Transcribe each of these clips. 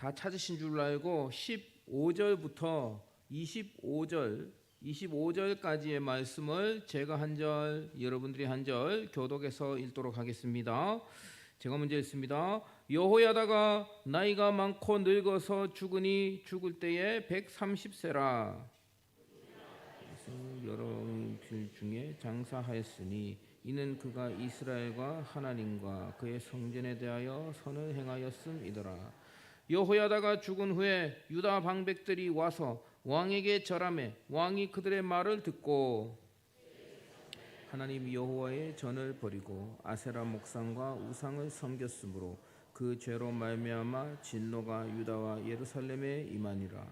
다 찾으신 줄 알고 15절부터 25절까지의 말씀을 제가 한 절, 여러분들이 한 절 교독해서 읽도록 하겠습니다. 제가 먼저 읽습니다. 여호야다가 나이가 많고 늙어서 죽으니 죽을 때에 130세라. 여러 길 중에 장사하였으니 이는 그가 이스라엘과 하나님과 그의 성전에 대하여 선을 행하였음이더라. 여호야다가 죽은 후에 유다 방백들이 와서 왕에게 절하매 왕이 그들의 말을 듣고 하나님 여호와의 전을 버리고 아세라 목상과 우상을 섬겼으므로 그 죄로 말미암아 진노가 유다와 예루살렘에 임하니라.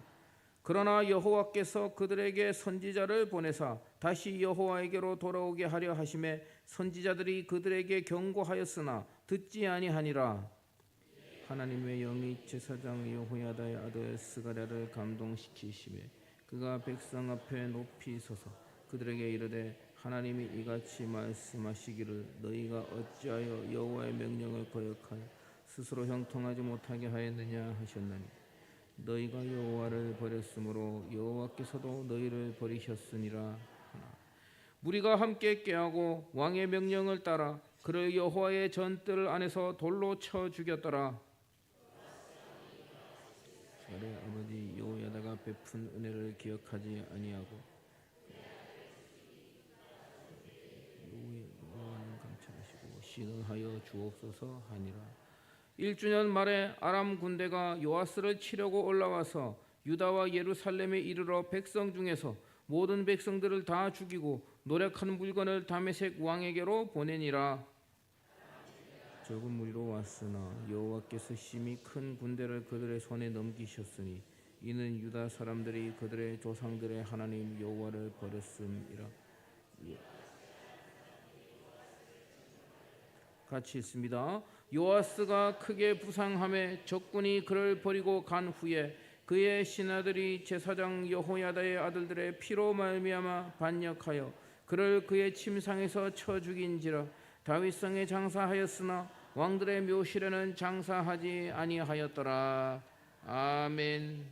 그러나 여호와께서 그들에게 선지자를 보내사 다시 여호와에게로 돌아오게 하려 하심에 선지자들이 그들에게 경고하였으나 듣지 아니하니라. 하나님의 영이 제사장 여호야다의 아들 스가랴를 감동시키시매 그가 백성 앞에 높이 서서 그들에게 이르되 하나님이 이같이 말씀하시기를 너희가 어찌하여 여호와의 명령을 거역하여 스스로 형통하지 못하게 하였느냐 하셨나니 너희가 여호와를 버렸으므로 여호와께서도 너희를 버리셨으니라 하나. 무리가 함께 깨하고 왕의 명령을 따라 그를 여호와의 전뜰 안에서 돌로 쳐 죽였더라. 그의 아버지 여호야다가 베푼 은혜를 기억하지 아니하고 여호와는 감찰하시고 시능하여 주옵소서 하니라. 1주년 말에 아람 군대가 요아스를 치려고 올라와서 유다와 예루살렘에 이르러 백성 중에서 모든 백성들을 다 죽이고 노력한 물건을 다메섹 왕에게로 보내니라. 적은 무리로 왔으나 여호와께서 심히 큰 군대를 그들의 손에 넘기셨으니 이는 유다 사람들이 그들의 조상들의 하나님 여호와를 버렸음이라. 같이 읽습니다. 요아스가 크게 부상함에 적군이 그를 버리고 간 후에 그의 신하들이 제사장 여호야다의 아들들의 피로 말미암아 반역하여 그를 그의 침상에서 쳐 죽인지라. 다윗성에 장사하였으나 왕들의 묘실에는 장사하지 아니하였더라. 아멘.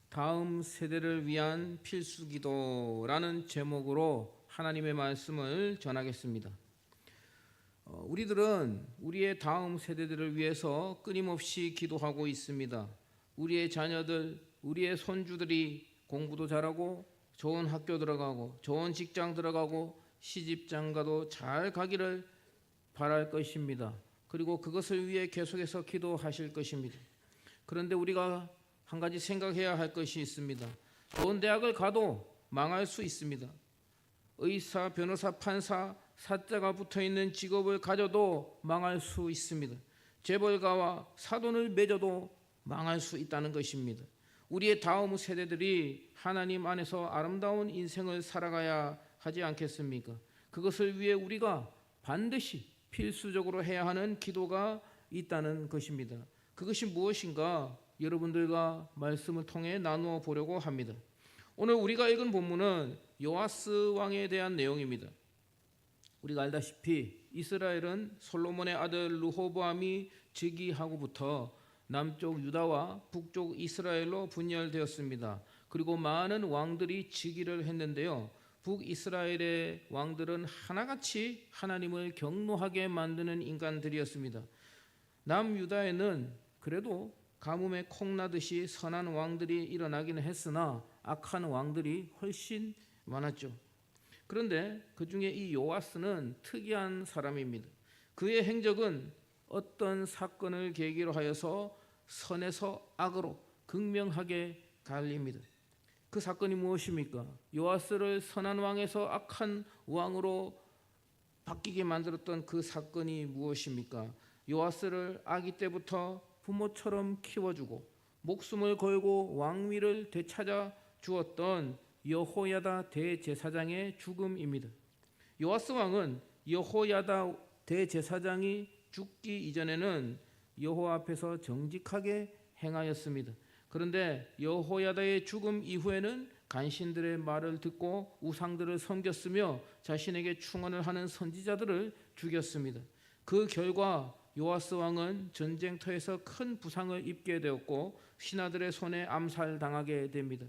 다음 세대를 위한 필수기도라는 제목으로 하나님의 말씀을 전하겠습니다. 우리들은 우리의 다음 세대들을 위해서 끊임없이 기도하고 있습니다. 우리의 자녀들, 우리의 손주들이 공부도 잘하고 좋은 학교 들어가고 좋은 직장 들어가고 시집장가도 잘 가기를 바랄 것입니다. 그리고 그것을 위해 계속해서 기도하실 것입니다. 그런데 우리가 한 가지 생각해야 할 것이 있습니다. 좋은 대학을 가도 망할 수 있습니다. 의사, 변호사, 판사, 사자가 붙어있는 직업을 가져도 망할 수 있습니다. 재벌가와 사돈을 맺어도 망할 수 있다는 것입니다. 우리의 다음 세대들이 하나님 안에서 아름다운 인생을 살아가야 하지 않겠습니까? 그것을 위해 우리가 반드시 필수적으로 해야 하는 기도가 있다는 것입니다. 그것이 무엇인가 여러분들과 말씀을 통해 나누어 보려고 합니다. 오늘 우리가 읽은 본문은 요아스 왕에 대한 내용입니다. 우리가 알다시피 이스라엘은 솔로몬의 아들 르호보암이 즉위하고부터 남쪽 유다와 북쪽 이스라엘로 분열되었습니다. 그리고 많은 왕들이 즉위를 했는데요. 북이스라엘의 왕들은 하나같이 하나님을 경노하게 만드는 인간들이었습니다. 남유다에는 그래도 가뭄에 콩나듯이 선한 왕들이 일어나기는 했으나 악한 왕들이 훨씬 많았죠. 그런데 그 중에 이 요아스는 특이한 사람입니다. 그의 행적은 어떤 사건을 계기로 하여서 선에서 악으로 극명하게 갈립니다. 그 사건이 무엇입니까? 요아스를 선한 왕에서 악한 왕으로 바뀌게 만들었던 그 사건이 무엇입니까? 요아스를 아기 때부터 부모처럼 키워주고 목숨을 걸고 왕위를 되찾아 주었던 여호야다 대제사장의 죽음입니다. 요아스 왕은 여호야다 대제사장이 죽기 이전에는 여호와 앞에서 정직하게 행하였습니다. 그런데 여호야다의 죽음 이후에는 간신들의 말을 듣고 우상들을 섬겼으며 자신에게 충언을 하는 선지자들을 죽였습니다. 그 결과 요아스 왕은 전쟁터에서 큰 부상을 입게 되었고 신하들의 손에 암살당하게 됩니다.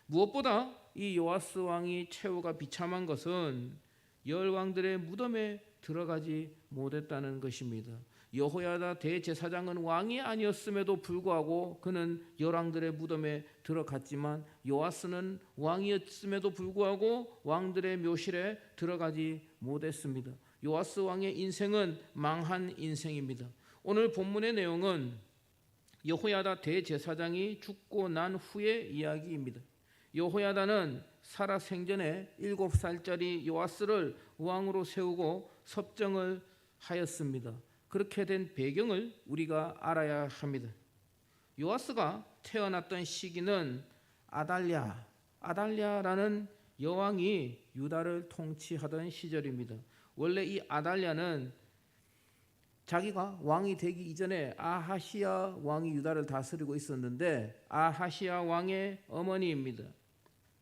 무엇보다 이 요아스 왕이 최후가 비참한 것은 열 왕들의 무덤에 들어가지 못했다는 것입니다. 여호야다 대제사장은 왕이 아니었음에도 불구하고 그는 열왕들의 무덤에 들어갔지만 요아스는 왕이었음에도 불구하고 왕들의 묘실에 들어가지 못했습니다. 요아스 왕의 인생은 망한 인생입니다. 오늘 본문의 내용은 여호야다 대제사장이 죽고 난 후의 이야기입니다. 여호야다는 살아 생전에 7살짜리 요아스를 왕으로 세우고 섭정을 하였습니다. 그렇게 된 배경을 우리가 알아야 합니다. 요아스가 태어났던 시기는 아달랴라는 여왕이 유다를 통치하던 시절입니다. 원래 이 아달랴는 자기가 왕이 되기 이전에 아하시야 왕이 유다를 다스리고 있었는데 아하시야 왕의 어머니입니다.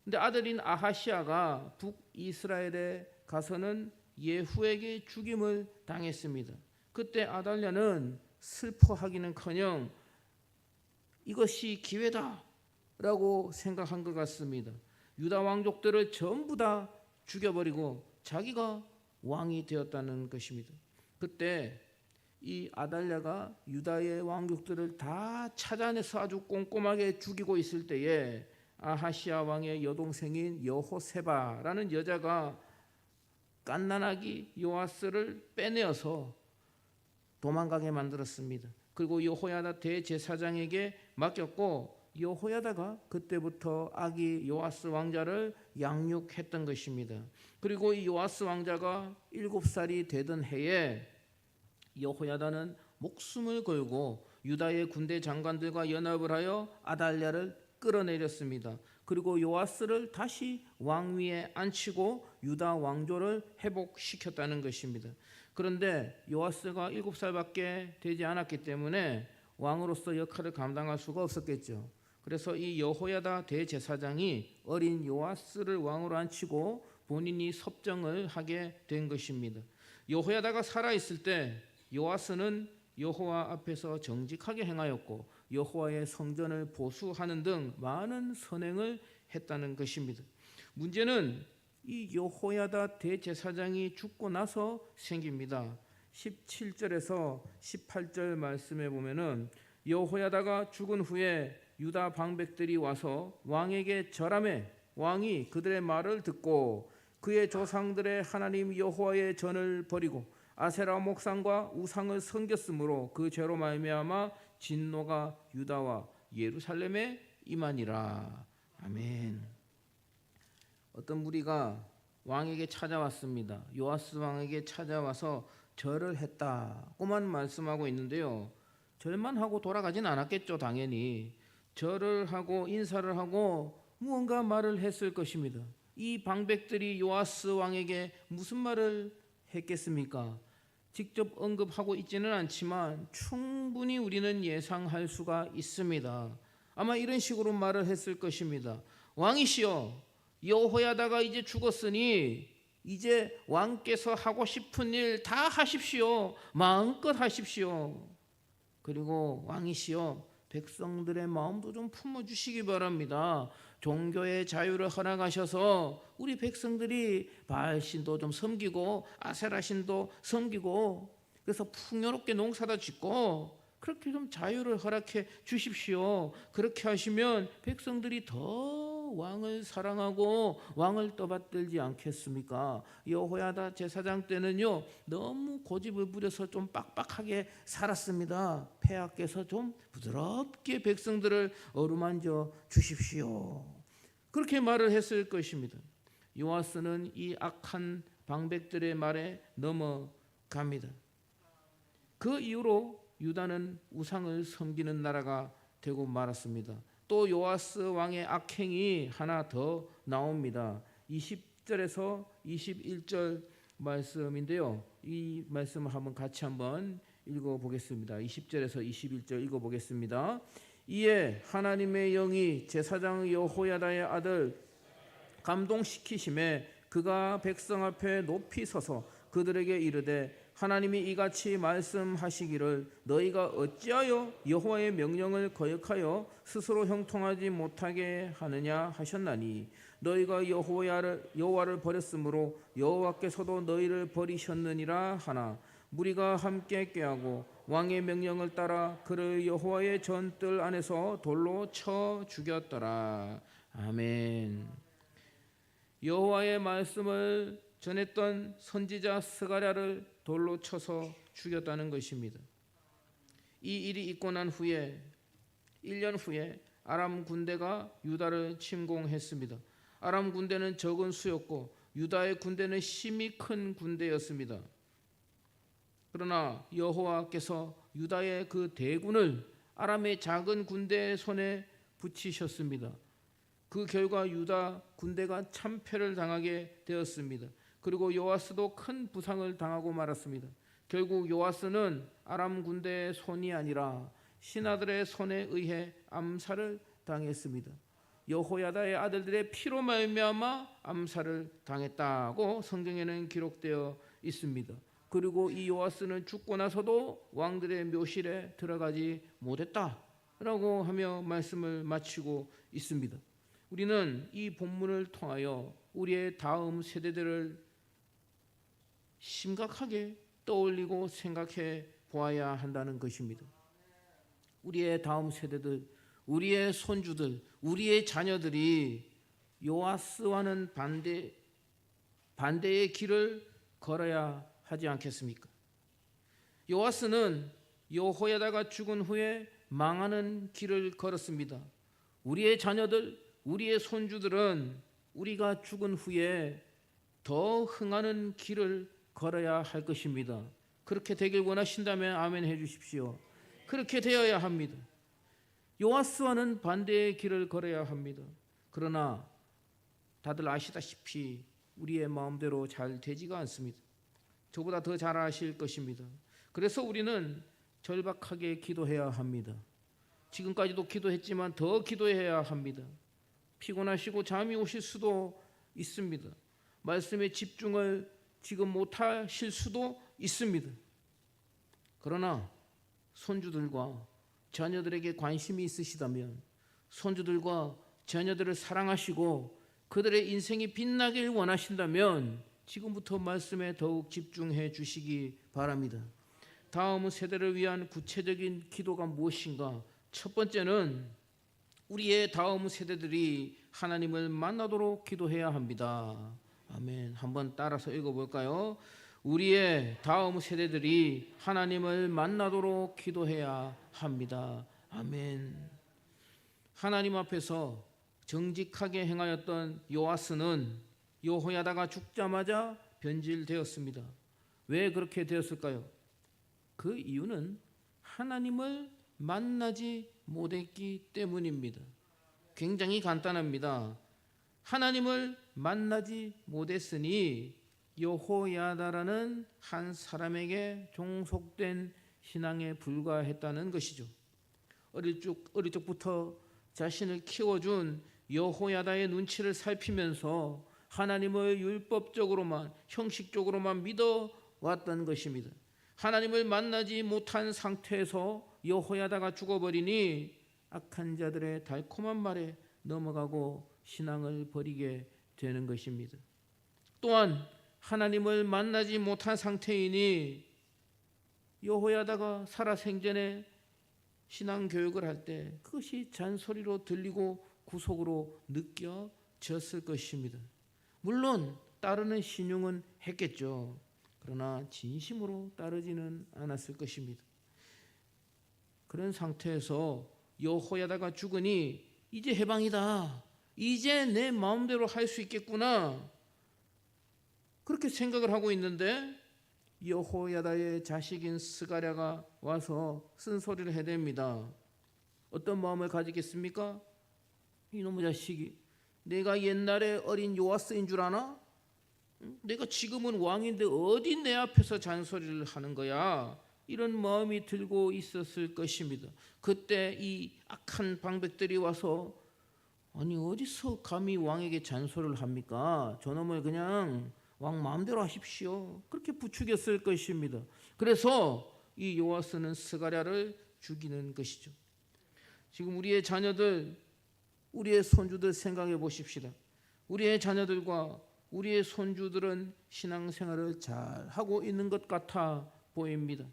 근데 아들인 아하시야가 북이스라엘에 가서는 예후에게 죽임을 당했습니다. 그때 아달랴는 슬퍼하기는커녕 이것이 기회다라고 생각한 것 같습니다. 유다 왕족들을 전부 다 죽여버리고 자기가 왕이 되었다는 것입니다. 그때 이 아달랴가 유다의 왕족들을 다 찾아내서 아주 꼼꼼하게 죽이고 있을 때에 아하시야 왕의 여동생인 여호세바라는 여자가 갓난아기 요아스를 빼내어서 도망가게 만들었습니다. 그리고 여호야다 대제사장에게 맡겼고 여호야다가 그때부터 아기 요아스 왕자를 양육했던 것입니다. 그리고 이 요아스 왕자가 7살이 되던 해에 여호야다는 목숨을 걸고 유다의 군대 장관들과 연합을 하여 아달랴를 끌어내렸습니다. 그리고 요아스를 다시 왕위에 앉히고 유다 왕조를 회복시켰다는 것입니다. 그런데 요아스가 7살밖에 되지 않았기 때문에 왕으로서 역할을 감당할 수가 없었겠죠. 그래서 이 여호야다 대제사장이 어린 요아스를 왕으로 앉히고 본인이 섭정을 하게 된 것입니다. 여호야다가 살아있을 때 요아스는 여호와 앞에서 정직하게 행하였고 여호와의 성전을 보수하는 등 많은 선행을 했다는 것입니다. 문제는 이 여호야다 대제사장이 죽고 나서 생깁니다. 17절에서 18절 말씀에 보면은 여호야다가 죽은 후에 유다 방백들이 와서 왕에게 절하매 왕이 그들의 말을 듣고 그의 조상들의 하나님 여호와의 전을 버리고 아세라 목상과 우상을 섬겼으므로 그 죄로 말미암아 진노가 유다와 예루살렘에 임하니라. 아멘. 어떤 무리가 왕에게 찾아왔습니다. 요아스 왕에게 찾아와서 절을 했다고만 말씀하고 있는데요. 절만 하고 돌아가진 않았겠죠. 당연히 절을 하고 인사를 하고 무언가 말을 했을 것입니다. 이 방백들이 요아스 왕에게 무슨 말을 했겠습니까? 직접 언급하고 있지는 않지만 충분히 우리는 예상할 수가 있습니다. 아마 이런 식으로 말을 했을 것입니다. 왕이시여, 여호야다가 이제 죽었으니 이제 왕께서 하고 싶은 일 다 하십시오. 마음껏 하십시오. 그리고 왕이시여, 백성들의 마음도 좀 품어주시기 바랍니다. 종교의 자유를 허락하셔서 우리 백성들이 바알신도 좀 섬기고 아세라신도 섬기고 그래서 풍요롭게 농사도 짓고 그렇게 좀 자유를 허락해 주십시오. 그렇게 하시면 백성들이 더 왕을 사랑하고 왕을 떠받들지 않겠습니까? 여호야다 제사장 때는요 너무 고집을 부려서 좀 빡빡하게 살았습니다. 폐하께서 좀 부드럽게 백성들을 어루만져 주십시오. 그렇게 말을 했을 것입니다. 요아스는 이 악한 방백들의 말에 넘어갑니다. 그 이후로 유다는 우상을 섬기는 나라가 되고 말았습니다. 또 요아스 왕의 악행이 하나 더 나옵니다. 20절에서 21절 말씀인데요. 이 말씀을 같이 한번 읽어보겠습니다. 20절에서 21절 읽어보겠습니다. 이에 하나님의 영이 제사장 여호야다의 아들 감동시키심에 그가 백성 앞에 높이 서서 그들에게 이르되 하나님이 이같이 말씀하시기를 너희가 어찌하여 여호와의 명령을 거역하여 스스로 형통하지 못하게 하느냐 하셨나니 너희가 여호와를 버렸으므로 여호와께서도 너희를 버리셨느니라 하나 무리가 함께 꾀하고 왕의 명령을 따라 그를 여호와의 전뜰 안에서 돌로 쳐 죽였더라. 아멘. 여호와의 말씀을 전했던 선지자 스가랴를 돌로 쳐서 죽였다는 것입니다. 이 일이 있고 난 후에 1년 후에 아람 군대가 유다를 침공했습니다. 아람 군대는 적은 수였고 유다의 군대는 심히 큰 군대였습니다. 그러나 여호와께서 유다의 그 대군을 아람의 작은 군대의 손에 붙이셨습니다. 그 결과 유다 군대가 참패를 당하게 되었습니다. 그리고 요아스도 큰 부상을 당하고 말았습니다. 결국 요아스는 아람 군대의 손이 아니라 신하들의 손에 의해 암살을 당했습니다. 여호야다의 아들들의 피로 말미암아 암살을 당했다고 성경에는 기록되어 있습니다. 그리고 이 요아스는 죽고 나서도 왕들의 묘실에 들어가지 못했다라고 하며 말씀을 마치고 있습니다. 우리는 이 본문을 통하여 우리의 다음 세대들을 심각하게 떠올리고 생각해 보아야 한다는 것입니다. 우리의 다음 세대들, 우리의 손주들, 우리의 자녀들이 요아스와는 반대의 길을 걸어야 하지 않겠습니까? 요아스는 여호야다가 죽은 후에 망하는 길을 걸었습니다. 우리의 자녀들, 우리의 손주들은 우리가 죽은 후에 더 흥하는 길을 걸어야 할 것입니다. 그렇게 되길 원하신다면 아멘 해주십시오. 그렇게 되어야 합니다. 요아스와는 반대의 길을 걸어야 합니다. 그러나 다들 아시다시피 우리의 마음대로 잘 되지가 않습니다. 저보다 더 잘 아실 것입니다. 그래서 우리는 절박하게 기도해야 합니다. 지금까지도 기도했지만 더 기도해야 합니다. 피곤하시고 잠이 오실 수도 있습니다. 말씀에 집중을 지금 못하실 수도 있습니다. 그러나 손주들과 자녀들에게 관심이 있으시다면 손주들과 자녀들을 사랑하시고 그들의 인생이 빛나길 원하신다면 지금부터 말씀에 더욱 집중해 주시기 바랍니다. 다음 세대를 위한 구체적인 기도가 무엇인가? 첫 번째는 우리의 다음 세대들이 하나님을 만나도록 기도해야 합니다. 아멘. 한번 따라서 읽어볼까요? 우리의 다음 세대들이 하나님을 만나도록 기도해야 합니다. 아멘. 하나님 앞에서 정직하게 행하였던 요아스는 여호야다가 죽자마자 변질되었습니다. 왜 그렇게 되었을까요? 그 이유는 하나님을 만나지 못했기 때문입니다. 굉장히 간단합니다. 하나님을 만나지 못했으니 여호야다라는 한 사람에게 종속된 신앙에 불과했다는 것이죠. 어릴 적부터 자신을 키워준 여호야다의 눈치를 살피면서 하나님을 율법적으로만 형식적으로만 믿어왔던 것입니다. 하나님을 만나지 못한 상태에서 여호야다가 죽어버리니 악한 자들의 달콤한 말에 넘어가고 신앙을 버리게 되는 것입니다. 또한 하나님을 만나지 못한 상태이니 여호야다가 살아생전에 신앙 교육을 할 때 그것이 잔소리로 들리고 구속으로 느껴졌을 것입니다. 물론 따르는 신용은 했겠죠. 그러나 진심으로 따르지는 않았을 것입니다. 그런 상태에서 여호야다가 죽으니 이제 해방이다. 이제 내 마음대로 할 수 있겠구나. 그렇게 생각을 하고 있는데 여호야다의 자식인 스가랴가 와서 쓴소리를 해댑니다. 어떤 마음을 가지겠습니까? 이놈의 자식이 내가 옛날에 어린 요아스인 줄 아나? 내가 지금은 왕인데 어디 내 앞에서 잔소리를 하는 거야? 이런 마음이 들고 있었을 것입니다. 그때 이 악한 방백들이 와서 아니 어디서 감히 왕에게 잔소리를 합니까? 저놈을 그냥 왕 마음대로 하십시오. 그렇게 부추겼을 것입니다. 그래서 이 요아스는 스가랴를 죽이는 것이죠. 지금 우리의 자녀들, 우리의 손주들 생각해 보십시다. 우리의 자녀들과 우리의 손주들은 신앙생활을 잘 하고 있는 것 같아 보입니다.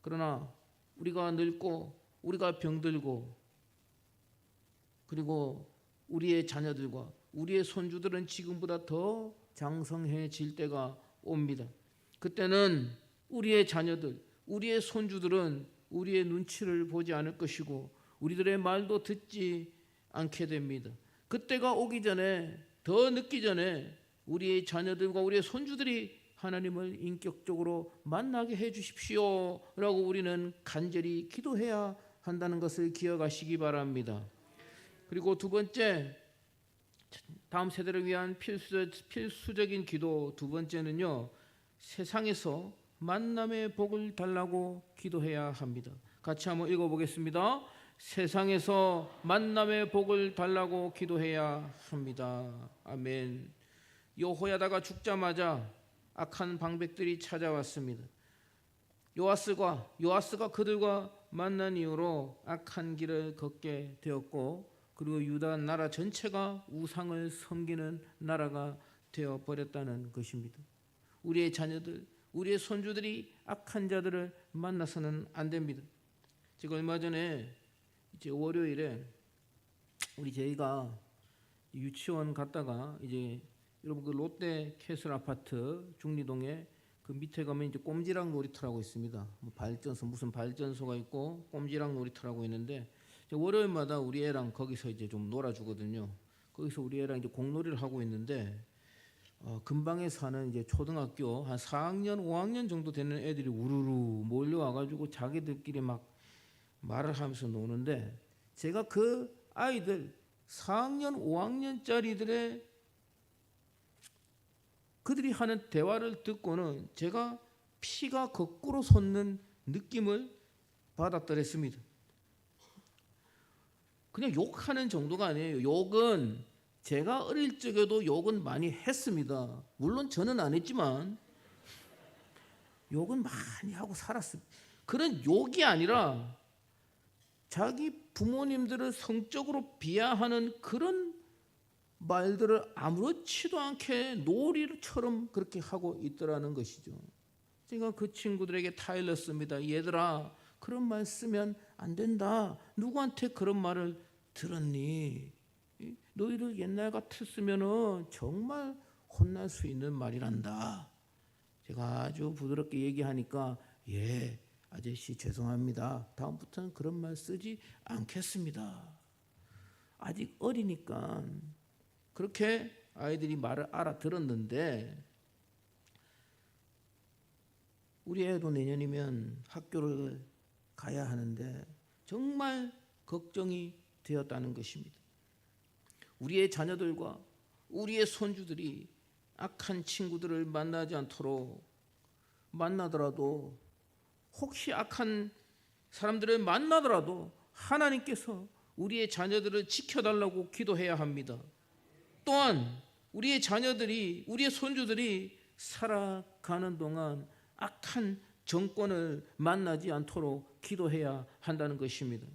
그러나 우리가 늙고 우리가 병들고 그리고 우리의 자녀들과 우리의 손주들은 지금보다 더 장성해질 때가 옵니다. 그때는 우리의 자녀들, 우리의 손주들은 우리의 눈치를 보지 않을 것이고 우리들의 말도 듣지 않게 됩니다. 그때가 오기 전에, 더 늦기 전에 우리의 자녀들과 우리의 손주들이 하나님을 인격적으로 만나게 해 주십시오 라고 우리는 간절히 기도해야 한다는 것을 기억하시기 바랍니다. 그리고 두 번째, 다음 세대를 위한 필수적인 기도 두 번째는요, 세상에서 만남의 복을 달라고 기도해야 합니다. 같이 한번 읽어보겠습니다. 세상에서 만남의 복을 달라고 기도해야 합니다. 아멘. 여호야다가 죽자마자 악한 방백들이 찾아왔습니다. 요아스가 그들과 만난 이후로 악한 길을 걷게 되었고, 그리고 유다 나라 전체가 우상을 섬기는 나라가 되어 버렸다는 것입니다. 우리의 자녀들, 우리의 손주들이 악한 자들을 만나서는 안 됩니다. 제가 얼마 전에 이제 월요일에 저희가 유치원 갔다가 이제 여러분 그 롯데 캐슬 아파트 중리동에 그 밑에 가면 이제 꼼지락 놀이터라고 있습니다. 뭐 발전소, 무슨 발전소가 있고 꼼지락 놀이터라고 있는데 월요일마다 우리 애랑 거기서 이제 좀 놀아주거든요. 거기서 우리 애랑 이제 공놀이를 하고 있는데 근방에 사는 이제 초등학교 한 4학년, 5학년 정도 되는 애들이 우르르 몰려와가지고 자기들끼리 막 말을 하면서 노는데, 제가 그 아이들 4학년, 5학년짜리들의 그들이 하는 대화를 듣고는 제가 피가 거꾸로 솟는 느낌을 받았더랬습니다. 그냥 욕하는 정도가 아니에요. 욕은 제가 어릴 적에도 욕은 많이 했습니다. 물론 저는 안 했지만 욕은 많이 하고 살았습니다. 그런 욕이 아니라 자기 부모님들을 성적으로 비하하는 그런 말들을 아무렇지도 않게 놀이처럼 그렇게 하고 있더라는 것이죠. 제가 그 친구들에게 타일렀습니다. 얘들아, 그런 말 쓰면 안 된다. 누구한테 그런 말을 들었니? 너희들 옛날 같았으면 정말 혼날 수 있는 말이란다. 제가 아주 부드럽게 얘기하니까 예, 아저씨 죄송합니다. 다음부터는 그런 말 쓰지 않겠습니다. 아직 어리니까 그렇게 아이들이 말을 알아들었는데, 우리 애도 내년이면 학교를 가야 하는데 정말 걱정이 되었다는 것입니다. 우리의 자녀들과 우리의 손주들이 악한 친구들을 만나지 않도록, 만나더라도 혹시 악한 사람들을 만나더라도 하나님께서 우리의 자녀들을 지켜달라고 기도해야 합니다. 또한 우리의 자녀들이, 우리의 손주들이 살아가는 동안 악한 정권을 만나지 않도록 기도해야 한다는 것입니다.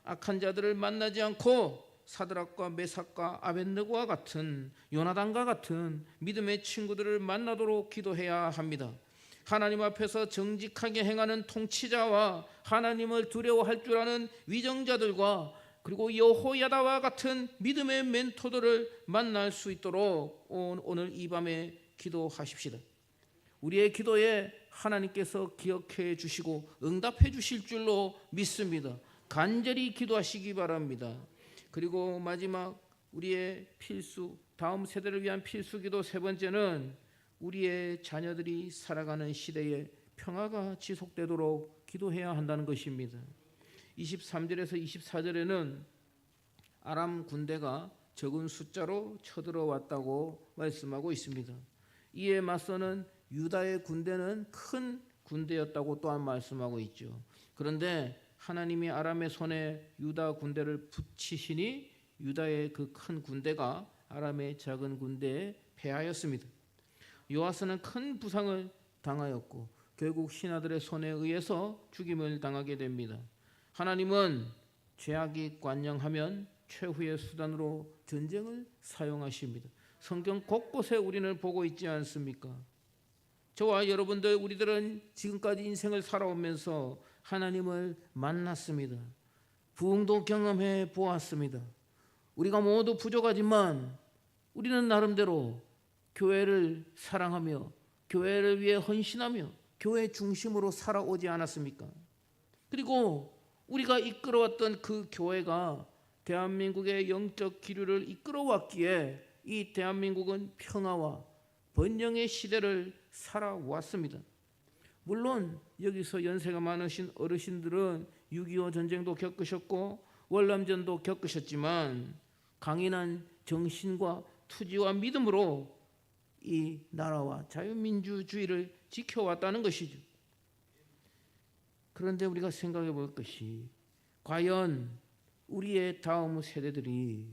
악한 자들을 만나지 않고 사드락과 메삭과 아벳느고와 같은, 요나단과 같은 믿음의 친구들을 만나도록 기도해야 합니다. 하나님 앞에서 정직하게 행하는 통치자와 하나님을 두려워할 줄 아는 위정자들과 그리고 여호야다와 같은 믿음의 멘토들을 만날 수 있도록 오늘 이 밤에 기도하십시다. 우리의 기도에 하나님께서 기억해 주시고 응답해 주실 줄로 믿습니다. 간절히 기도하시기 바랍니다. 그리고 마지막 우리의 다음 세대를 위한 필수 기도 세 번째는 우리의 자녀들이 살아가는 시대에 평화가 지속되도록 기도해야 한다는 것입니다. 23절에서 24절에는 아람 군대가 적은 숫자로 쳐들어왔다고 말씀하고 있습니다. 이에 맞서는 유다의 군대는 큰 군대였다고 또한 말씀하고 있죠. 그런데 하나님이 아람의 손에 유다 군대를 붙이시니 유다의 그 큰 군대가 아람의 작은 군대에 패하였습니다. 요아스는 큰 부상을 당하였고 결국 신하들의 손에 의해서 죽임을 당하게 됩니다. 하나님은 죄악이 관영하면 최후의 수단으로 전쟁을 사용하십니다. 성경 곳곳에 우리는 보고 있지 않습니까? 저와 여러분들, 우리들은 지금까지 인생을 살아오면서 하나님을 만났습니다. 부흥도 경험해 보았습니다. 우리가 모두 부족하지만 우리는 나름대로 교회를 사랑하며 교회를 위해 헌신하며 교회 중심으로 살아오지 않았습니까? 그리고 우리가 이끌어왔던 그 교회가 대한민국의 영적 기류를 이끌어왔기에 이 대한민국은 평화와 번영의 시대를 살아왔습니다. 물론 여기서 연세가 많으신 어르신들은 6.25 전쟁도 겪으셨고 월남전도 겪으셨지만 강인한 정신과 투지와 믿음으로 이 나라와 자유민주주의를 지켜왔다는 것이죠. 그런데 우리가 생각해 볼 것이, 과연 우리의 다음 세대들이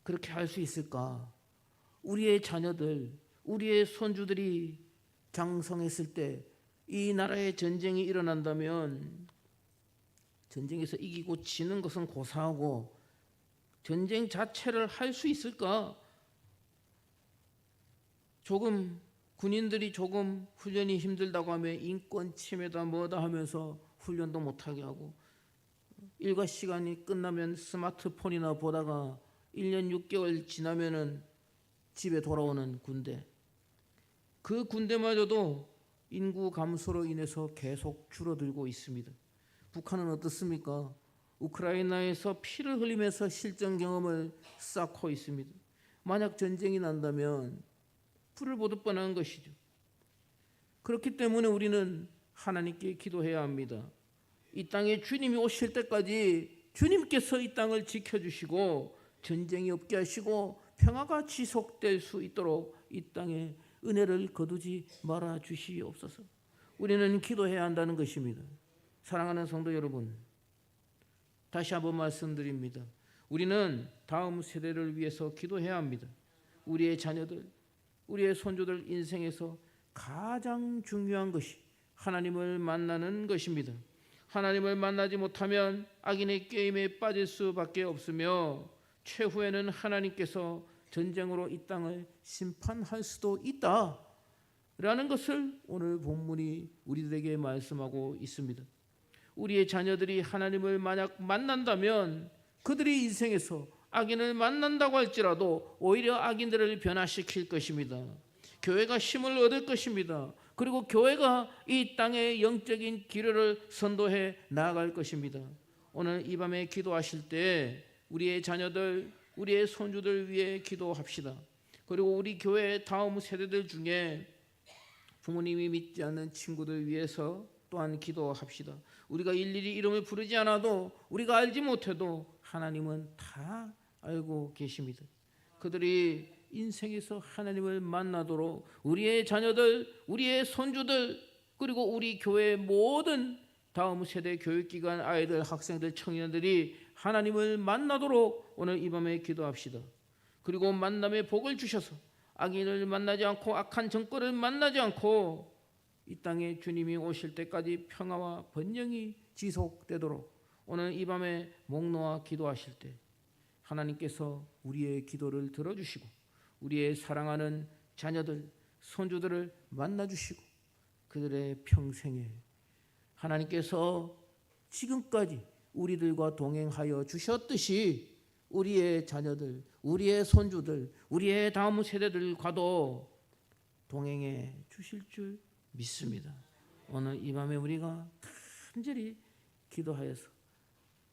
그렇게 할 수 있을까? 우리의 자녀들, 우리의 손주들이 장성했을 때 이 나라에 전쟁이 일어난다면 전쟁에서 이기고 지는 것은 고사하고 전쟁 자체를 할 수 있을까? 조금 군인들이 조금 훈련이 힘들다고 하면 인권 침해다 뭐다 하면서 훈련도 못하게 하고, 일과 시간이 끝나면 스마트폰이나 보다가 1년 6개월 지나면은 집에 돌아오는 군대, 그 군대마저도 인구 감소로 인해서 계속 줄어들고 있습니다. 북한은 어떻습니까? 우크라이나에서 피를 흘리면서 실전 경험을 쌓고 있습니다. 만약 전쟁이 난다면 불을 보듯 뻔한 것이죠. 그렇기 때문에 우리는 하나님께 기도해야 합니다. 이 땅에 주님이 오실 때까지 주님께서 이 땅을 지켜주시고 전쟁이 없게 하시고 평화가 지속될 수 있도록 이 땅에 은혜를 거두지 말아 주시옵소서. 우리는 기도해야 한다는 것입니다. 사랑하는 성도 여러분, 다시 한번 말씀드립니다. 우리는 다음 세대를 위해서 기도해야 합니다. 우리의 자녀들, 우리의 손주들 인생에서 가장 중요한 것이 하나님을 만나는 것입니다. 하나님을 만나지 못하면 악인의 게임에 빠질 수밖에 없으며 최후에는 하나님께서 전쟁으로 이 땅을 심판할 수도 있다라는 것을 오늘 본문이 우리들에게 말씀하고 있습니다. 우리의 자녀들이 하나님을 만약 만난다면 그들이 인생에서 악인을 만난다고 할지라도 오히려 악인들을 변화시킬 것입니다. 교회가 힘을 얻을 것입니다. 그리고 교회가 이 땅의 영적인 기류를 선도해 나아갈 것입니다. 오늘 이 밤에 기도하실 때 우리의 자녀들, 우리의 손주들 위해 기도합시다. 그리고 우리 교회 다음 세대들 중에 부모님이 믿지 않는 친구들 위해서 또한 기도합시다. 우리가 일일이 이름을 부르지 않아도, 우리가 알지 못해도 하나님은 다 알고 계십니다. 그들이 인생에서 하나님을 만나도록 우리의 자녀들, 우리의 손주들, 그리고 우리 교회의 모든 다음 세대 교육기관 아이들, 학생들, 청년들이 하나님을 만나도록 오늘 이 밤에 기도합시다. 그리고 만남의 복을 주셔서 악인을 만나지 않고 악한 정권을 만나지 않고 이 땅에 주님이 오실 때까지 평화와 번영이 지속되도록 오늘 이 밤에 목 놓아 기도하실 때 하나님께서 우리의 기도를 들어주시고 우리의 사랑하는 자녀들, 손주들을 만나주시고 그들의 평생에 하나님께서 지금까지 우리들과 동행하여 주셨듯이 우리의 자녀들, 우리의 손주들, 우리의 다음 세대들과도 동행해 주실 줄 믿습니다. 오늘 이 밤에 우리가 간절히 기도하여서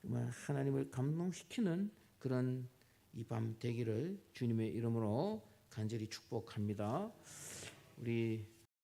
정말 하나님을 감동시키는 그런 이 밤 되기를 주님의 이름으로 간절히 축복합니다. 우리